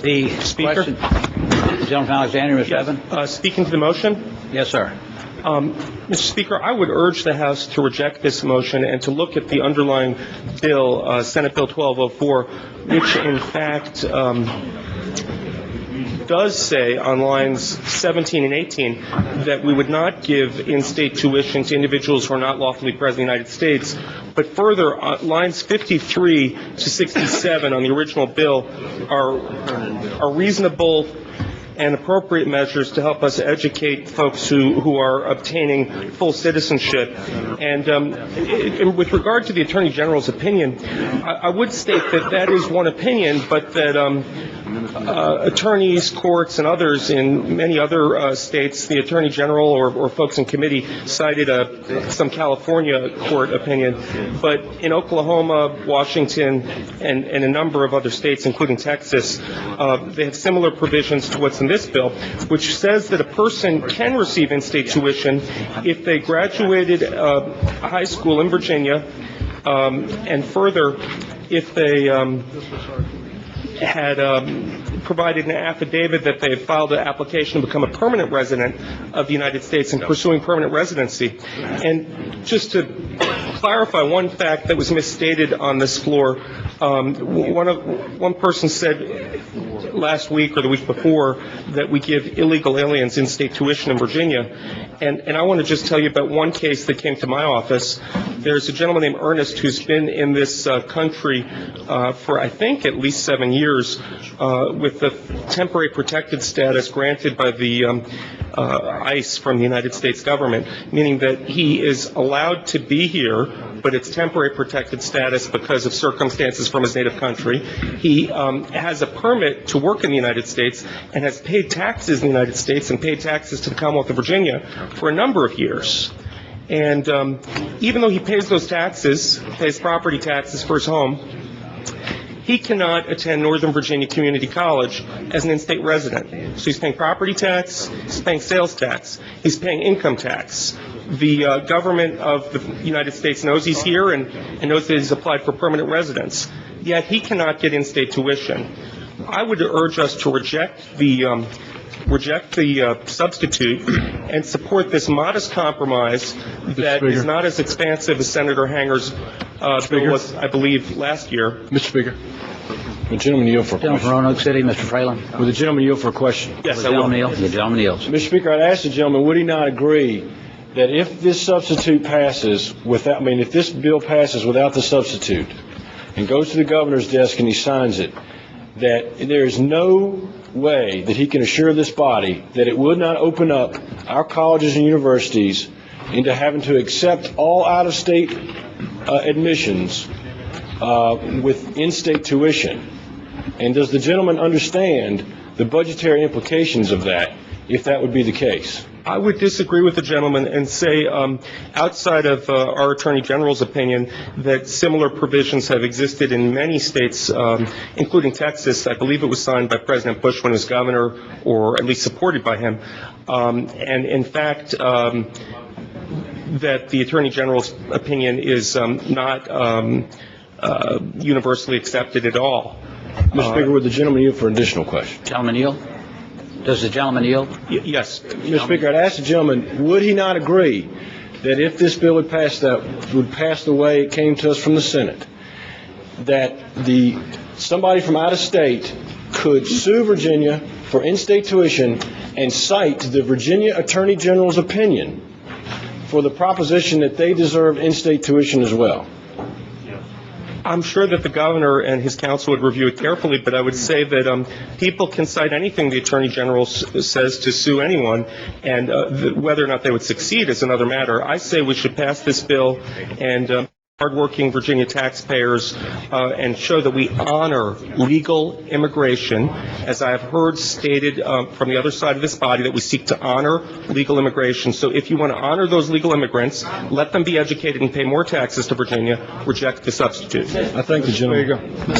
The Speaker? question, Gentleman from Alexandria, Mr. Ebbin. Speaking to the motion, Yes, sir. Mr. Speaker, I would urge the House to reject this motion and to look at the underlying bill, Senate Bill 1204, which in fact does say on lines 17 and 18 that we would not give in-state tuition to individuals who are not lawfully present in the United States. But further, lines 53 to 67 on the original bill are reasonable and appropriate measures to help us educate folks who are obtaining full citizenship. And with regard to the Attorney General's opinion, I would state that that is one opinion, but that attorneys, courts, and others in many other states, the Attorney General or folks in committee cited some California court opinion. But in Oklahoma, Washington, and a number of other states, including Texas, they have similar provisions to what's in this bill, which says that a person can receive in-state tuition if they graduated high school in Virginia, and further, if they had provided an affidavit that they had filed an application to become a permanent resident of the United States and pursuing permanent residency. And just to clarify one fact that was misstated on this floor, one person said last week or the week before that we give illegal aliens in-state tuition in Virginia. And I want to just tell you about one case that came to my office. There's a gentleman named Ernest who's been in this country for, I think, at least 7 years with the temporary protected status granted by the ICE from the United States government, meaning that he is allowed to be here, but it's temporary protected status because of circumstances from his native country. He has a permit to work in the United States and has paid taxes in the United States and paid taxes to the Commonwealth of Virginia for a number of years. And even though he pays those taxes, pays property taxes for his home, he cannot attend Northern Virginia Community College as an in-state resident. So he's paying property tax, he's paying sales tax, he's paying income tax. The government of the United States knows he's here and knows that he's applied for permanent residence, yet he cannot get in-state tuition. I would urge us to reject the substitute and support this modest compromise that is not as expansive as Senator Hanger's bill was, I believe, last year. Mr. Speaker, the gentleman yield for a Gentleman from question. Roanoke City, Mr. Fralin. Would the gentleman yield for a question? Yes, I The will. gentleman yields. The gentleman yields. Mr. Speaker, I'd ask the gentleman, would he not agree that if this substitute passes if this bill passes without the substitute and goes to the governor's desk and he signs it, that there is no way that he can assure this body that it would not open up our colleges and universities into having to accept all out-of-state admissions with in-state tuition? And does the gentleman understand the budgetary implications of that, if that would be the case? I would disagree with the gentleman and say, outside of our Attorney General's opinion, that similar provisions have existed in many states, including Texas. I believe it was signed by President Bush when he was governor, or at least supported by him. And in fact, that the Attorney General's opinion is not universally accepted at all. Mr. Speaker, would the gentleman yield for an additional question? Gentleman yield. Does the gentleman yield? Yes. Mr. Speaker, I'd ask the gentleman, would he not agree that if this bill would pass the way it came to us from the Senate, that somebody from out of state could sue Virginia for in-state tuition and cite the Virginia Attorney General's opinion for the proposition that they deserve in-state tuition as well? I'm sure that the governor and his counsel would review it carefully, but I would say that people can cite anything the Attorney General says to sue anyone, and whether or not they would succeed is another matter. I say we should pass this bill and hardworking Virginia taxpayers and show that we honor legal immigration, as I have heard stated from the other side of this body, that we seek to honor legal immigration. So if you want to honor those legal immigrants, let them be educated and pay more taxes to Virginia. Reject the substitute. I thank the gentleman.